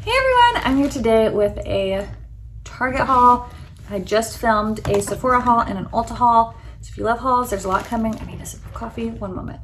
Hey everyone, I'm here today with a Target haul. I just filmed a Sephora haul and an Ulta haul. So if you love hauls, there's a lot coming. I need a sip of coffee, one moment.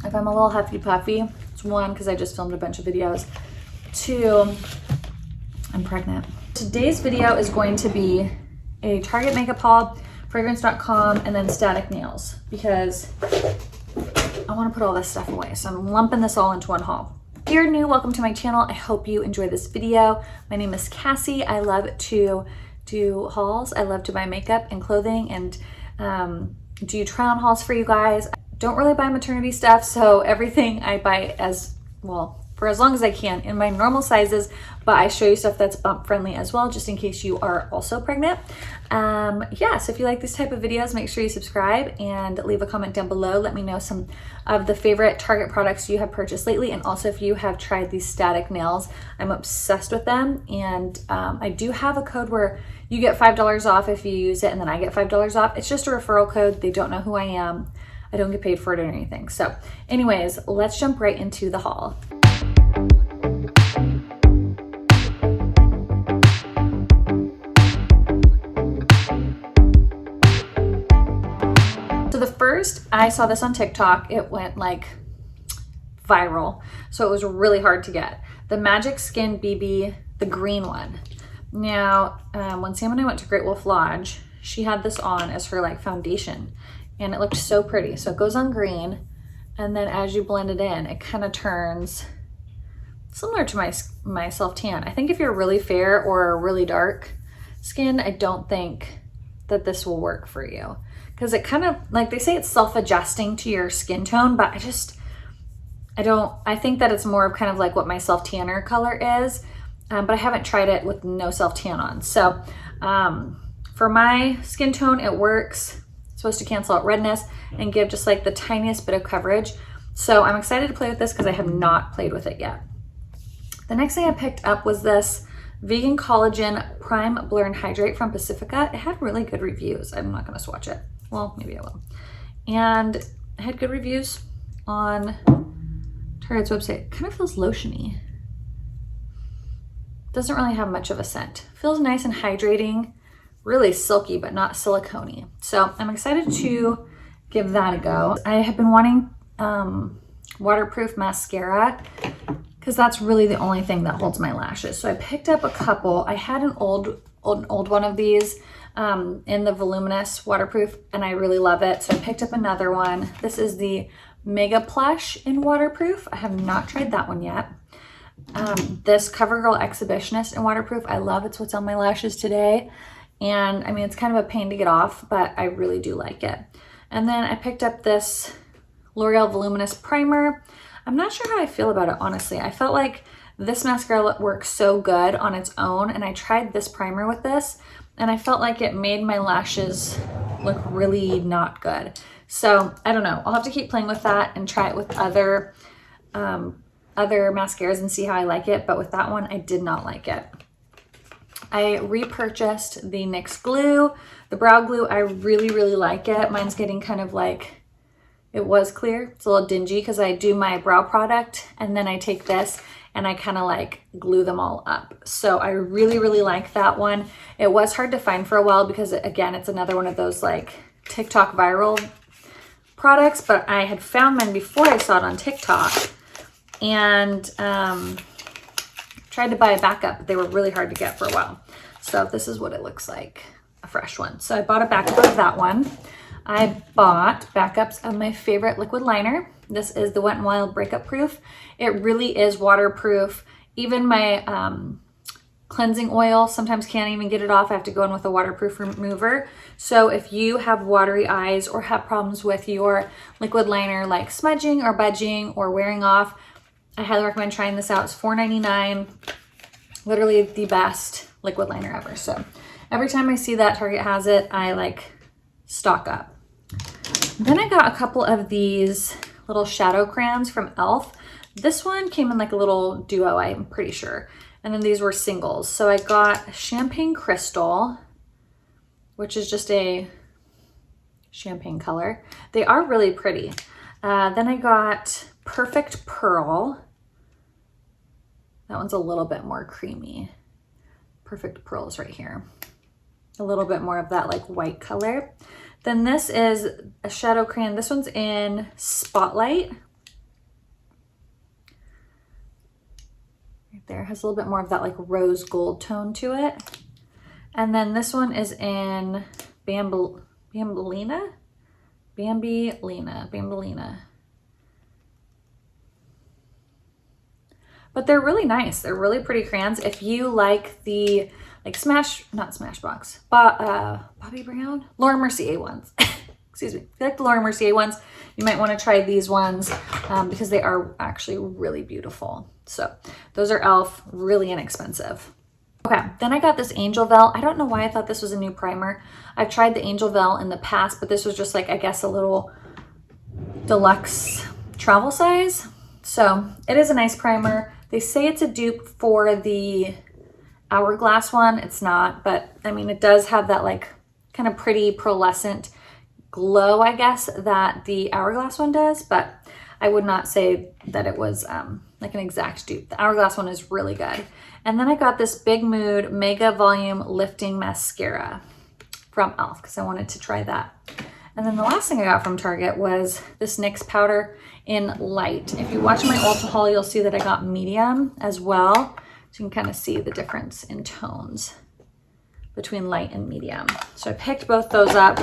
If I'm a little huffy puffy, it's one, because I just filmed a bunch of videos. Two, I'm pregnant. Today's video is going to be a Target makeup haul, fragrance.com, and then static nails, because I want to put all this stuff away. So I'm lumping this all into one haul. If you're new, welcome to my channel. I hope you enjoy this video. My name is Cassie. I love to do hauls. I love to buy makeup and clothing and do try on hauls for you guys. I don't really buy maternity stuff, so everything I buy as well for as long as I can in my normal sizes, but I show you stuff that's bump friendly as well, just in case you are also pregnant. Yeah, so if you like this type of videos, make sure you subscribe and leave a comment down below. Let me know some of the favorite Target products you have purchased lately, and also if you have tried these static nails. I'm obsessed with them, and I do have a code where you get $5 off if you use it, and then I get $5 off. It's just a referral code. They don't know who I am. I don't get paid for it or anything. So anyways, let's jump right into the haul. So the first, I saw this on TikTok. It went like viral. So it was really hard to get. The Magic Skin BB, the green one. Now, when Sam and I went to Great Wolf Lodge, she had this on as her like foundation, and it looked so pretty. So it goes on green, and then as you blend it in, it kind of turns similar to my self tan. I think if you're really fair or really dark skin, I don't think that this will work for you, because it kind of, like they say, it's self-adjusting to your skin tone, but I think that it's more of kind of like what my self tanner color is, but I haven't tried it with no self tan on. So for my skin tone, it works. It's supposed to cancel out redness and give just like the tiniest bit of coverage. So I'm excited to play with this because I have not played with it yet. The next thing I picked up was this Vegan Collagen Prime Blur and Hydrate from Pacifica. It had really good reviews. I'm not gonna swatch it. Well, maybe I will. And it had good reviews on Target's website. It kind of feels lotiony. Doesn't really have much of a scent. Feels nice and hydrating, really silky, but not silicone-y. So I'm excited to give that a go. I have been wanting waterproof mascara, because that's really the only thing that holds my lashes. So I picked up a couple. I had an old one of these in the voluminous waterproof, and I really love it. So I picked up another one. This is the Mega Plush in waterproof. I have not tried that one yet. This CoverGirl Exhibitionist in waterproof, I love. It's what's on my lashes today. And I mean, it's kind of a pain to get off, but I really do like it. And then I picked up this L'Oreal Voluminous Primer. I'm not sure how I feel about it, honestly. I felt like this mascara works so good on its own, and I tried this primer with this, and I felt like it made my lashes look really not good. So I don't know. I'll have to keep playing with that and try it with other mascaras and see how I like it. But with that one, I did not like it. I repurchased the NYX glue, the brow glue. I really, really like it. Mine's getting kind of like, it was clear. It's a little dingy because I do my brow product and then I take this and I kind of like glue them all up. So I really, really like that one. It was hard to find for a while because, again, it's another one of those like TikTok viral products, but I had found mine before I saw it on TikTok and tried to buy a backup, but they were really hard to get for a while. So this is what it looks like, a fresh one. So I bought a backup of that one. I bought backups of my favorite liquid liner. This is the Wet n Wild Breakup Proof. It really is waterproof. Even my cleansing oil sometimes can't even get it off. I have to go in with a waterproof remover. So if you have watery eyes or have problems with your liquid liner like smudging or budging or wearing off, I highly recommend trying this out. It's $4.99. Literally the best liquid liner ever. So every time I see that Target has it, I like stock up. Then I got a couple of these little shadow crayons from e.l.f. This one came in like a little duo, I'm pretty sure. And then these were singles. So I got Champagne Crystal, which is just a champagne color. They are really pretty. Then I got Perfect Pearl, That one's a little bit more creamy. Perfect Pearls right here. A little bit more of that like white color. Then this is a shadow crayon. This one's in Spotlight. Right there, has a little bit more of that like rose gold tone to it. And then this one is in Bambolina. But they're really nice. They're really pretty crayons. If you like the like Bobbi Brown, Laura Mercier ones. Excuse me. If you like the Laura Mercier ones, you might want to try these ones because they are actually really beautiful. So those are e.l.f. really inexpensive. Okay, then I got this Angel Veil. I don't know why I thought this was a new primer. I've tried the Angel Veil in the past, but this was just like, I guess, a little deluxe travel size. So it is a nice primer. They say it's a dupe for the Hourglass one. It's not, but I mean, it does have that like kind of pretty pearlescent glow, I guess, that the Hourglass one does, but I would not say that it was like an exact dupe. The Hourglass one is really good. And then I got this Big Mood Mega Volume Lifting Mascara from e.l.f. because I wanted to try that. And then the last thing I got from Target was this NYX powder in Light. If you watch my Ulta haul, you'll see that I got medium as well. So you can kind of see the difference in tones between light and medium. So I picked both those up.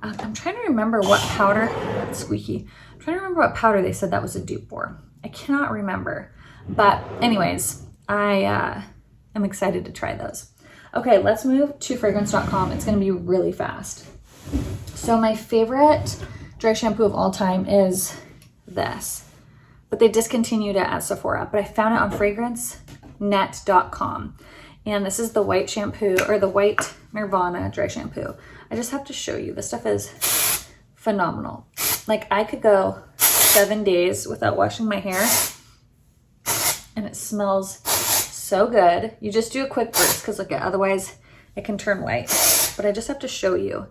I'm trying to remember what powder, that's squeaky. I'm trying to remember what powder they said that was a dupe for. I cannot remember. But anyways, I am excited to try those. Okay, let's move to fragrance.com. It's gonna be really fast. So my favorite dry shampoo of all time is this, but they discontinued it at Sephora, but I found it on fragrancenet.com. And this is the white shampoo, or the white Nirvana dry shampoo. I just have to show you, this stuff is phenomenal. Like I could go 7 days without washing my hair and it smells so good. You just do a quick burst because look, otherwise it can turn white, but I just have to show you.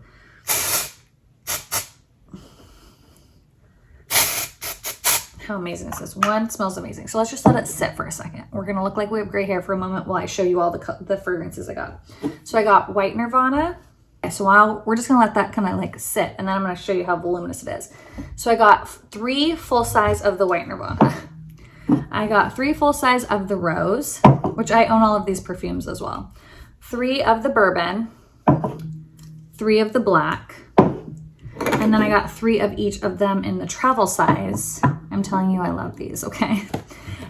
How amazing this is. One, smells amazing. So let's just let it sit for a second. We're gonna look like we have gray hair for a moment while I show you all the fragrances I got. So I got white Nirvana. Okay, so we're just gonna let that kind of like sit, and then I'm gonna show you how voluminous it is. So I got 3 full size of the white Nirvana. I got 3 full size of the Rose, which I own all of these perfumes as well. 3 of the Bourbon, 3 of the Black, and then I got 3 of each of them in the travel size. I'm telling you, I love these, okay?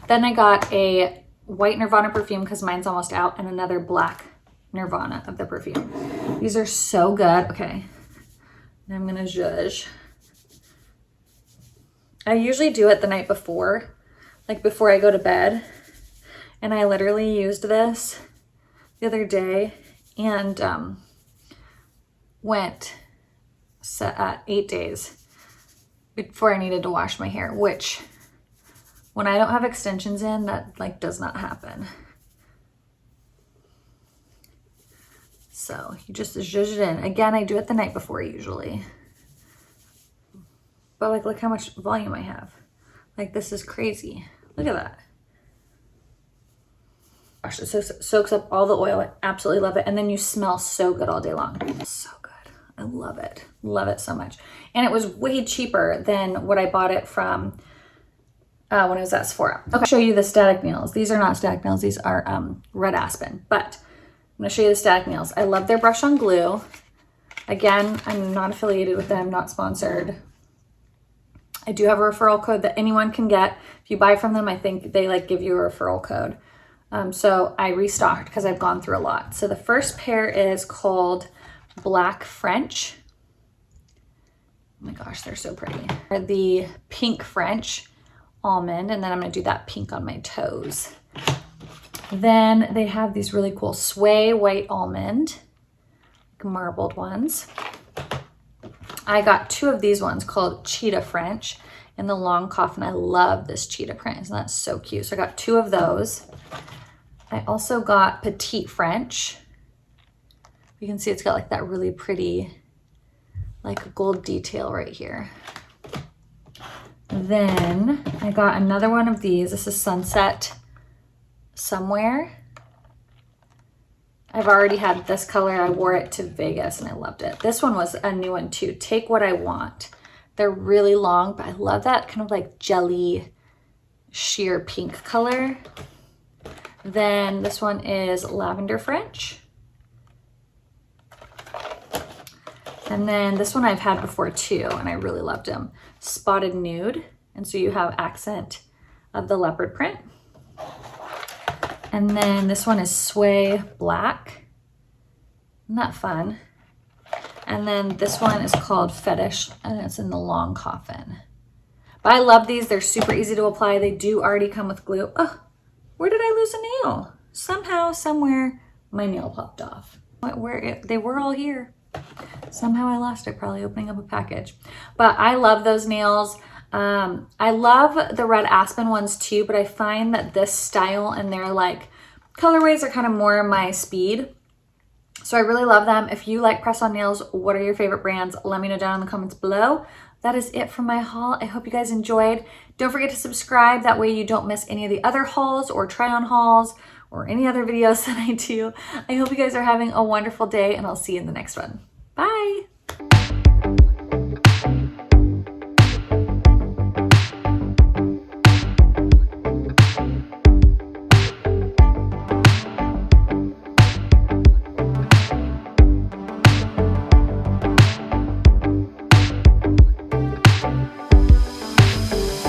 Then I got a white Nirvana perfume because mine's almost out, and another black Nirvana of the perfume. These are so good. Okay, now I'm gonna zhuzh. I usually do it the night before, like before I go to bed, and I literally used this the other day and went 8 days before I needed to wash my hair, which when I don't have extensions in, that like does not happen. So you just zhuzh it in. Again, I do it the night before usually. But like, look how much volume I have. Like this is crazy. Look at that. Gosh, it soaks up all the oil. I absolutely love it. And then you smell so good all day long. So good. I love it. Love it so much. And it was way cheaper than what I bought it from when I was at Sephora. Okay, I'll show you the static nails. These are not static nails. These are red Aspen. But I'm going to show you the static nails. I love their brush on glue. Again, I'm not affiliated with them, not sponsored. I do have a referral code that anyone can get. If you buy from them, I think they like give you a referral code. So I restocked because I've gone through a lot. So the first pair is called Black French. Oh my gosh, they're so pretty. The Pink French Almond, and then I'm gonna do that pink on my toes. Then they have these really cool Sway White Almond, like marbled ones. I got 2 of these ones called Cheetah French in the long coffin. I love this cheetah print. Isn't that so cute? So I got 2 of those. I also got Petite French. You can see it's got like that really pretty like gold detail right here. Then I got another one of these. This is Sunset somewhere. I've already had this color. I wore it to Vegas and I loved it. This one was a new one too. Take What I Want. They're really long, but I love that kind of like jelly sheer pink color. Then this one is Lavender French. And then this one I've had before too, and I really loved them. Spotted Nude. And so you have accent of the leopard print. And then this one is Sway Black. Isn't that fun? And then this one is called Fetish, and it's in the long coffin. But I love these. They're super easy to apply. They do already come with glue. Oh, where did I lose a nail? Somehow, somewhere, my nail popped off. They were all here. Somehow I lost it, probably opening up a package. But I love those nails. I love the red Aspen ones too, but I find that this style and their like colorways are kind of more my speed. So I really love them. If you like press-on nails, what are your favorite brands? Let me know down in the comments below. That is it for my haul. I hope you guys enjoyed. Don't forget to subscribe. That way you don't miss any of the other hauls or try-on hauls or any other videos that I do. I hope you guys are having a wonderful day, and I'll see you in the next one. Bye.